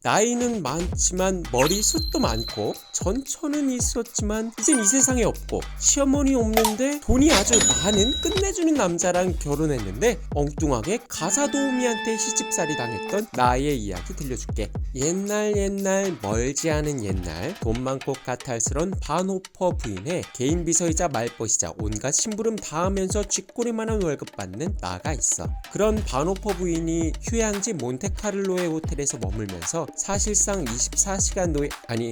나이는 많지만 머리숱도 많고 전처는 있었지만 이젠 이 세상에 없고 시어머니 없는데 돈이 아주 많은 끝내주는 남자랑 결혼했는데 엉뚱하게 가사 도우미한테 시집살이 당했던 나의 이야기 들려줄게. 옛날 멀지 않은 옛날 돈 많고 까탈스런 반호퍼 부인의 개인 비서이자 말벗이자 온갖 심부름 다 하면서 쥐꼬리만한 월급 받는 나가 있어. 그런 반호퍼 부인이 휴양지 몬테카를로의 호텔에서 머물면서 사실상 24시간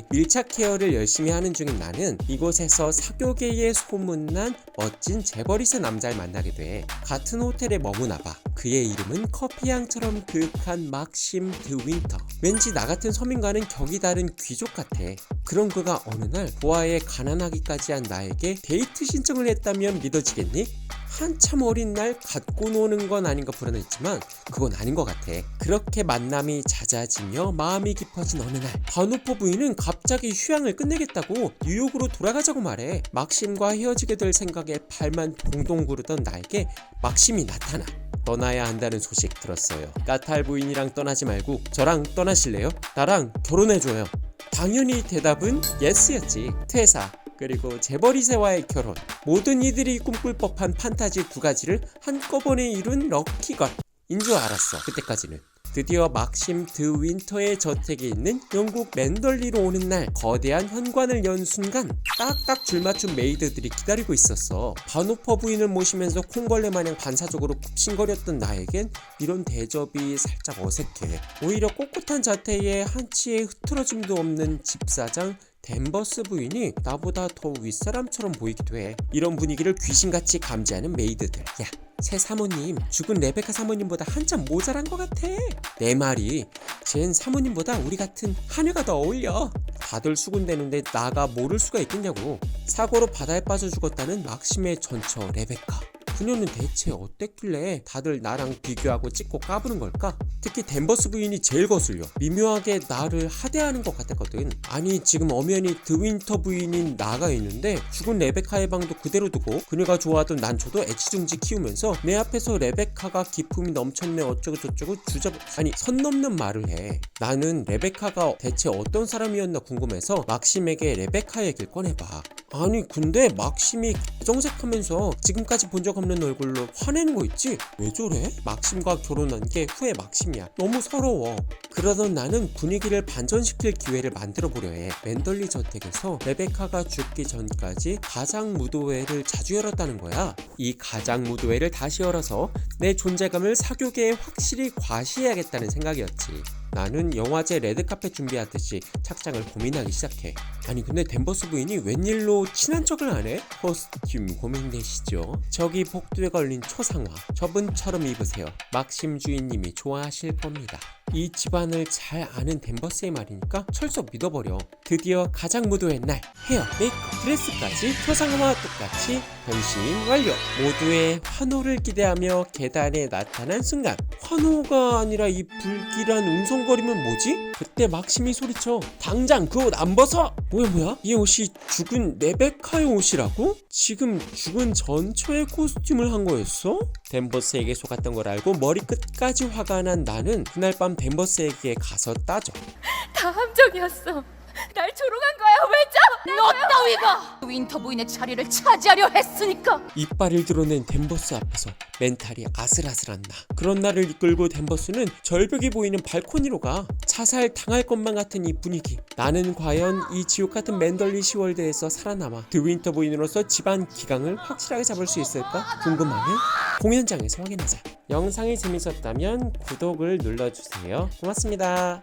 밀착 케어를 열심히 하는 중인 나는 이곳에서 사교계에 소문난 멋진 재벌이세 남자를 만나게 돼. 같은 호텔에 머무나봐. 그의 이름은 커피향처럼 그윽한 막심 드 윈터. 왠지 나 같은 서민과는 격이 다른 귀족 같아. 그런 그가 어느 날 부하에 가난하기까지 한 나에게 데이트 신청을 했다면 믿어지겠니? 한참 어린 날 갖고 노는 건 아닌가 불안했지만 그건 아닌 것 같아. 그렇게 만남이 잦아지며 마음이 깊어진 어느 날 반호퍼 부인은 갑자기 휴양을 끝내겠다고 뉴욕으로 돌아가자고 말해. 막심과 헤어지게 될 생각에 발만 동동 구르던 나에게 막심이 나타나. 떠나야 한다는 소식 들었어요. 까탈 부인이랑 떠나지 말고 저랑 떠나실래요? 나랑 결혼해줘요. 당연히 대답은 예스였지. 퇴사 그리고 재벌이세와의 결혼, 모든 이들이 꿈꿀 법한 판타지 두 가지를 한꺼번에 이룬 럭키걸 인 줄 알았어. 그때까지는. 드디어 막심 드 윈터의 저택에 있는 영국 맨덜리로 오는 날 거대한 현관을 연 순간 딱딱 줄맞춘 메이드들이 기다리고 있었어. 반호퍼 부인을 모시면서 콩벌레 마냥 반사적으로 굽신거렸던 나에겐 이런 대접이 살짝 어색해. 오히려 꼿꼿한 자태에 한치의 흐트러짐도 없는 집사장 댄버스 부인이 나보다 더 윗사람처럼 보이기도 해. 이런 분위기를 귀신같이 감지하는 메이드들. 야, 새 사모님 죽은 레베카 사모님보다 한참 모자란 것 같아. 내 말이 쟨 사모님보다 우리 같은 하녀가 더 어울려. 다들 수군대는데 나가 모를 수가 있겠냐고. 사고로 바다에 빠져 죽었다는 막심의 전처 레베카. 그녀는 대체 어땠길래 다들 나랑 비교하고 찍고 까부는 걸까? 특히 댄버스 부인이 제일 거슬려. 미묘하게 나를 하대하는 것 같았거든. 아니 지금 엄연히 드윈터 부인인 나가 있는데 죽은 레베카의 방도 그대로 두고 그녀가 좋아하던 난초도 애지중지 키우면서 내 앞에서 레베카가 기품이 넘쳤네 어쩌고 저쩌고 선 넘는 말을 해. 나는 레베카가 대체 어떤 사람이었나 궁금해서 막심에게 레베카 얘기를 꺼내봐. 아니 근데 막심이 정색하면서 지금까지 본 적 없는 얼굴로 화내는 거 있지? 왜 저래? 막심과 결혼한 게 후회 막심이야. 너무 서러워. 그러던 나는 분위기를 반전시킬 기회를 만들어 보려 해. 맨덜리 저택에서 레베카가 죽기 전까지 가장 무도회를 자주 열었다는 거야. 이 가장 무도회를 다시 열어서 내 존재감을 사교계에 확실히 과시해야겠다는 생각이었지. 나는 영화제 레드카펫 준비하듯이 착장을 고민하기 시작해. 아니 근데 댄버스 부인이 웬일로 친한 척을 안 해? 코스튬 고민되시죠? 저기 복도에 걸린 초상화 저분처럼 입으세요. 막심 주인님이 좋아하실 겁니다. 이 집안을 잘 아는 댄버스의 말이니까 철썩 믿어버려. 드디어 가장 무도의 날 헤어, 메이크업, 드레스까지 초상화와 똑같이 변신 완료. 모두의 환호를 기대하며 계단에 나타난 순간 환호가 아니라 이 불길한 웅성거림은 뭐지? 그때 막심이 소리쳐. 당장 그 옷 안 벗어! 뭐야? 이 옷이 죽은 레베카의 옷이라고? 지금 죽은 전처의 코스튬을 한 거였어? 댄버스에게 속았던 걸 알고 머리끝까지 화가 난 나는 그날 밤 댄버스에게 가서 따져. 다 함정이었어. 날 조롱한 거야. 왜 너 따위가 윈터 부인의 자리를 차지하려 했으니까. 이빨을 드러낸 댄버스 앞에서 멘탈이 아슬아슬한 나. 그런 나를 이끌고 댄버스는 절벽이 보이는 발코니로 가. 자살 당할 것만 같은 이 분위기. 나는 과연 이 지옥 같은 맨덜리 시월드에서 살아남아 드윈터 부인으로서 집안 기강을 확실하게 잡을 수 있을까? 궁금하면 공연장에서 확인하자. 영상이 재밌었다면 구독을 눌러주세요. 고맙습니다.